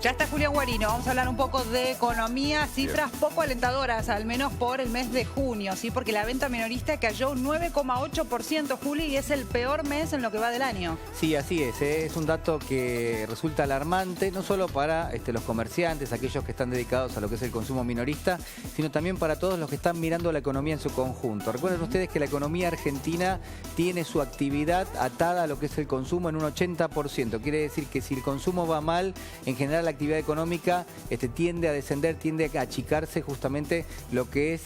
Ya está Julián Guarino, vamos a hablar un poco de economía, cifras poco alentadoras, al menos por el mes de junio, ¿sí? Porque la venta minorista cayó un 9,8%, Juli, y es el peor mes en lo que va del año. Sí, así es. Es un dato que resulta alarmante, no solo para los comerciantes, aquellos que están dedicados a lo que es el consumo minorista, sino también para todos los que están mirando la economía en su conjunto. Recuerden ustedes que la economía argentina tiene su actividad atada a lo que es el consumo en un 80%. Quiere decir que si el consumo va mal, en general la actividad económica tiende a descender, tiende a achicarse justamente lo que es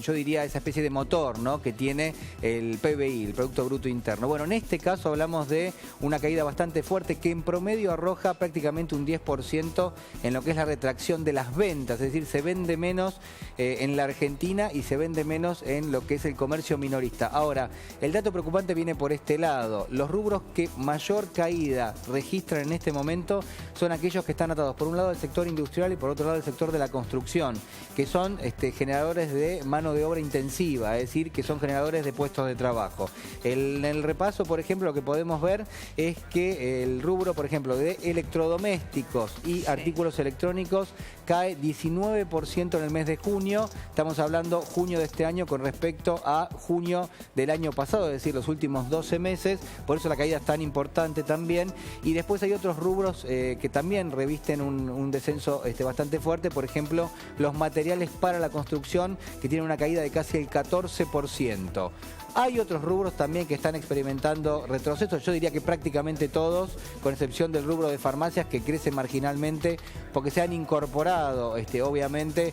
yo diría, esa especie de motor, ¿no?, que tiene el PBI, el Producto Bruto Interno. Bueno, en este caso hablamos de una caída bastante fuerte que en promedio arroja prácticamente un 10% en lo que es la retracción de las ventas, es decir, se vende menos en la Argentina y se vende menos en lo que es el comercio minorista. Ahora, el dato preocupante viene por este lado. Los rubros que mayor caída registran en este momento son aquellos que están atados por un lado al sector industrial y por otro lado al sector de la construcción, que son generadores de mano de obra intensiva, es decir, que son generadores de puestos de trabajo. En el repaso, por ejemplo, lo que podemos ver es que el rubro, por ejemplo, de electrodomésticos y artículos electrónicos cae 19% en el mes de junio. Estamos hablando junio de este año con respecto a junio del año pasado, es decir, los últimos 12 meses. Por eso la caída es tan importante también. Y después hay otros rubros que también revisten un descenso bastante fuerte. Por ejemplo, los materiales para la construcción, que tienen una caída de casi el 14%. Hay otros rubros también que están experimentando retrocesos, yo diría que prácticamente todos, con excepción del rubro de farmacias, que crece marginalmente porque se han incorporado, obviamente,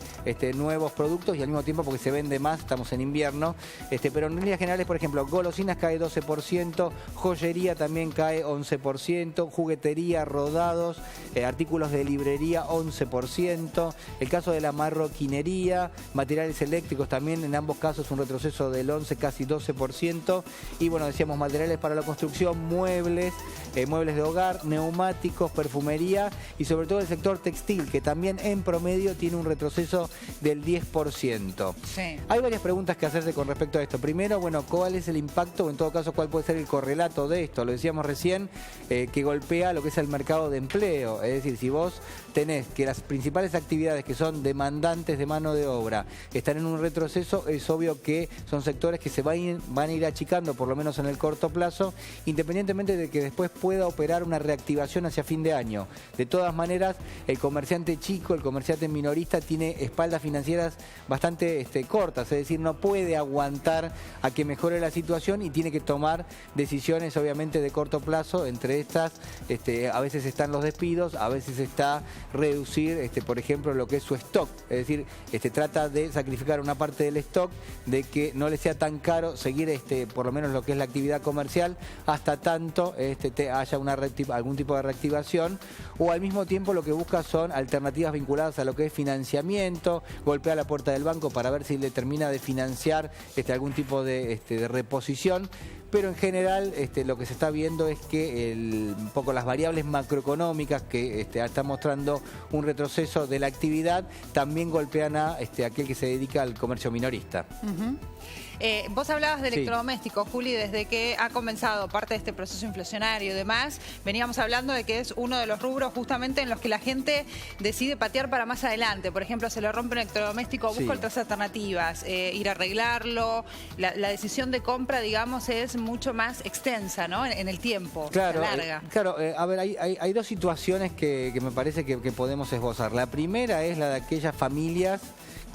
nuevos productos y al mismo tiempo porque se vende más, estamos en invierno. Pero en líneas generales, por ejemplo, golosinas cae 12%, joyería también cae 11%, juguetería, rodados, artículos de librería 11%, el caso de la marroquinería, materiales eléctricos también, en ambos casos un retroceso del 11, casi 12%. Y bueno, decíamos materiales para la construcción, muebles, muebles de hogar, neumáticos, perfumería y sobre todo el sector textil, que también en promedio tiene un retroceso del 10%. Sí. Hay varias preguntas que hacerse con respecto a esto. Primero, bueno, ¿cuál es el impacto o en todo caso cuál puede ser el correlato de esto? Lo decíamos recién, que golpea lo que es el mercado de empleo. Es decir, si vos tenés que las principales actividades que son demandantes de mano de obra están en un retroceso, es obvio que son sectores que se van a ir achicando, por lo menos en el corto plazo, independientemente de que después pueda operar una reactivación hacia fin de año. De todas maneras, el comerciante chico, el comerciante minorista, tiene espaldas financieras bastante cortas, es decir, no puede aguantar a que mejore la situación y tiene que tomar decisiones, obviamente, de corto plazo. Entre estas, a veces están los despidos, a veces está reducir, por ejemplo, lo que es su stock, es decir, trata de sacrificar una parte del stock, de que no le sea tan caro seguir por lo menos lo que es la actividad comercial hasta tanto haya algún tipo de reactivación, o al mismo tiempo lo que busca son alternativas vinculadas a lo que es financiamiento, golpea la puerta del banco para ver si le termina de financiar algún tipo de reposición. Pero en general lo que se está viendo es que un poco las variables macroeconómicas que están mostrando un retroceso de la actividad también golpean a aquel que se dedica al comercio minorista. Vos hablabas de electrodomésticos, Juli, desde que ha comenzado parte de este proceso inflacionario y demás, veníamos hablando de que es uno de los rubros justamente en los que la gente decide patear para más adelante. Por ejemplo, se le rompe un electrodoméstico, busca otras alternativas, ir a arreglarlo. La decisión de compra, digamos, es mucho más extensa, ¿no?, en el tiempo, claro, larga. A ver, hay dos situaciones que me parece que podemos esbozar. La primera es la de aquellas familias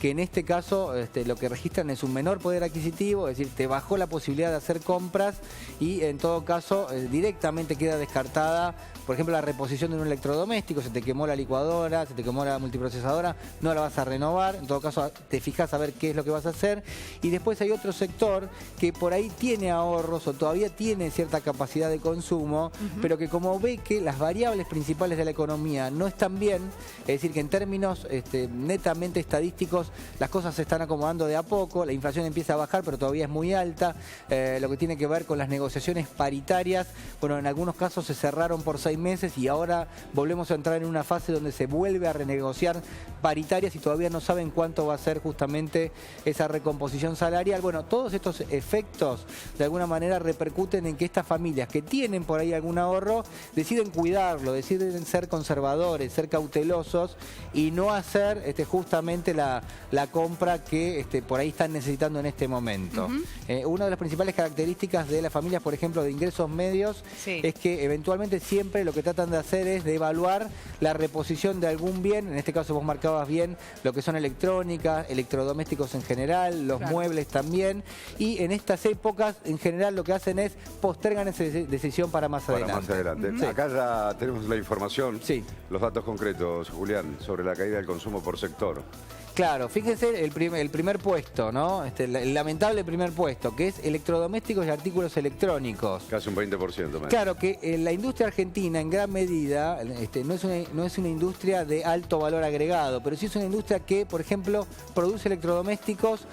que en este caso lo que registran es un menor poder adquisitivo, es decir, te bajó la posibilidad de hacer compras y en todo caso directamente queda descartada, por ejemplo, la reposición de un electrodoméstico. Se te quemó la licuadora, se te quemó la multiprocesadora, no la vas a renovar, en todo caso te fijas a ver qué es lo que vas a hacer. Y después hay otro sector que por ahí tiene ahorros o todavía tiene cierta capacidad de consumo, pero que como ve que las variables principales de la economía no están bien, es decir, que en términos netamente estadísticos las cosas se están acomodando de a poco, la inflación empieza a bajar, pero todavía es muy alta. Lo que tiene que ver con las negociaciones paritarias, bueno, en algunos casos se cerraron por 6 meses y ahora volvemos a entrar en una fase donde se vuelve a renegociar paritarias y todavía no saben cuánto va a ser justamente esa recomposición salarial. Bueno, todos estos efectos de alguna manera repercuten en que estas familias que tienen por ahí algún ahorro deciden cuidarlo, deciden ser conservadores, ser cautelosos y no hacer justamente la compra que por ahí están necesitando en este momento. Una de las principales características de las familias, por ejemplo, de ingresos medios, es que eventualmente siempre lo que tratan de hacer es de evaluar la reposición de algún bien. En este caso vos marcabas bien lo que son electrónicas, electrodomésticos en general, los muebles también, y en estas épocas en general lo que hacen es postergan esa decisión para más adelante. Acá ya tenemos la información, los datos concretos, Julián, sobre la caída del consumo por sector. Claro, fíjense el primer puesto, ¿no? El lamentable primer puesto, que es electrodomésticos y artículos electrónicos. Casi un 20%. Man. Claro que la industria argentina en gran medida no es una industria de alto valor agregado, pero sí es una industria que, por ejemplo, produce electrodomésticos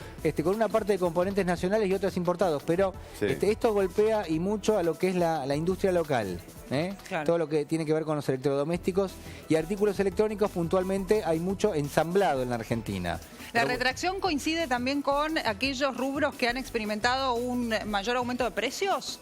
con una parte de componentes nacionales y otras importados, pero esto golpea y mucho a lo que es la industria local. Claro. Todo lo que tiene que ver con los electrodomésticos y artículos electrónicos, puntualmente hay mucho ensamblado en la Argentina. ¿La retracción coincide también con aquellos rubros que han experimentado un mayor aumento de precios?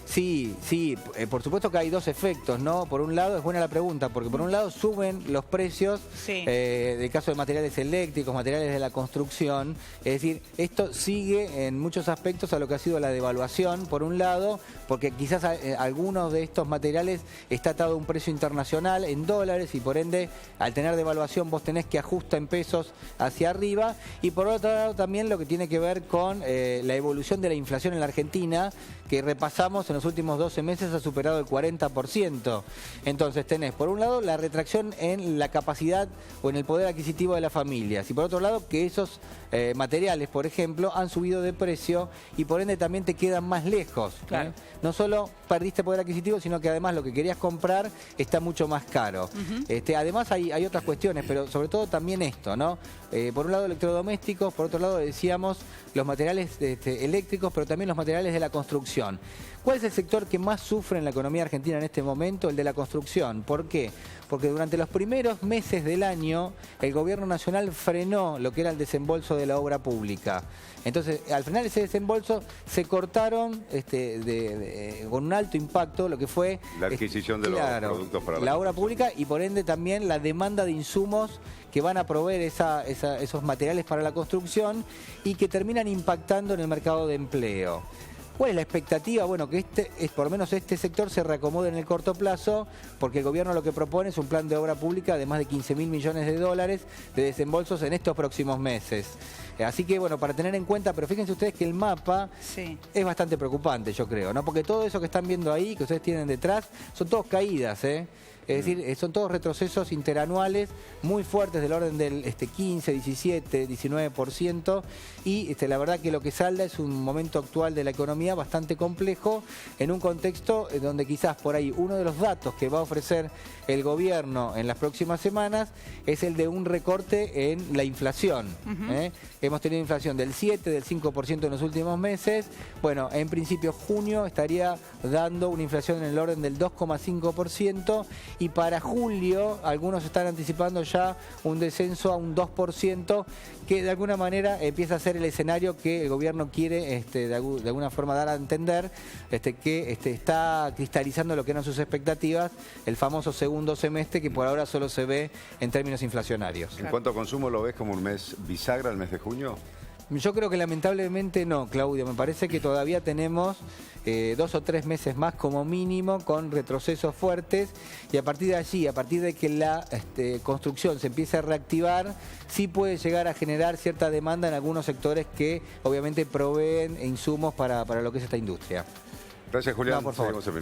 Sí, por supuesto que hay dos efectos, ¿no? Por un lado, es buena la pregunta, porque por un lado suben los precios del caso de materiales eléctricos, materiales de la construcción. Es decir, esto sigue en muchos aspectos a lo que ha sido la devaluación, por un lado, porque quizás algunos de estos materiales está atado a un precio internacional en dólares y por ende, al tener devaluación, vos tenés que ajustar en pesos hacia arriba. Y por otro lado también lo que tiene que ver con la evolución de la inflación en la Argentina, que repasamos en los últimos 12 meses ha superado el 40%. Entonces tenés, por un lado, la retracción en la capacidad o en el poder adquisitivo de las familias. Y por otro lado, que esos materiales, por ejemplo, han subido de precio y por ende también te quedan más lejos. Claro. No solo perdiste poder adquisitivo, sino que además lo que querías comprar está mucho más caro. Además hay otras cuestiones, pero sobre todo también esto, ¿no? Por un lado electrodomésticos, por otro lado decíamos los materiales eléctricos, pero también los materiales de la construcción. ¿Cuál es el sector que más sufre en la economía argentina en este momento? El de la construcción. ¿Por qué? Porque durante los primeros meses del año el gobierno nacional frenó lo que era el desembolso de la obra pública. Entonces, al frenar ese desembolso, se cortaron con un alto impacto lo que fue la adquisición de los productos para la obra pública y por ende también la demanda de insumos que van a proveer esos materiales para la construcción y que terminan impactando en el mercado de empleo. ¿Cuál es la expectativa? Bueno, que por lo menos este sector se reacomode en el corto plazo, porque el gobierno lo que propone es un plan de obra pública de más de 15.000 millones de dólares de desembolsos en estos próximos meses. Así que, bueno, para tener en cuenta, pero fíjense ustedes que el mapa es bastante preocupante, yo creo, ¿no? Porque todo eso que están viendo ahí, que ustedes tienen detrás, son todos caídas, Es decir, son todos retrocesos interanuales muy fuertes del orden del 15, 17, 19% y la verdad que lo que salda es un momento actual de la economía bastante complejo en un contexto donde quizás por ahí uno de los datos que va a ofrecer el gobierno en las próximas semanas es el de un recorte en la inflación. Hemos tenido inflación del 7, del 5% en los últimos meses. Bueno, en principio junio estaría dando una inflación en el orden del 2,5%. Y para julio algunos están anticipando ya un descenso a un 2%, que de alguna manera empieza a ser el escenario que el gobierno quiere de alguna forma dar a entender que está cristalizando lo que eran sus expectativas, el famoso segundo semestre que por ahora solo se ve en términos inflacionarios. ¿En cuanto a consumo lo ves como un mes bisagra, el mes de junio? Yo creo que lamentablemente no, Claudio. Me parece que todavía tenemos 2 o 3 meses más como mínimo con retrocesos fuertes y a partir de allí, a partir de que la construcción se empiece a reactivar, sí puede llegar a generar cierta demanda en algunos sectores que obviamente proveen insumos para lo que es esta industria. Gracias, Julián. No, por favor. Seguimos en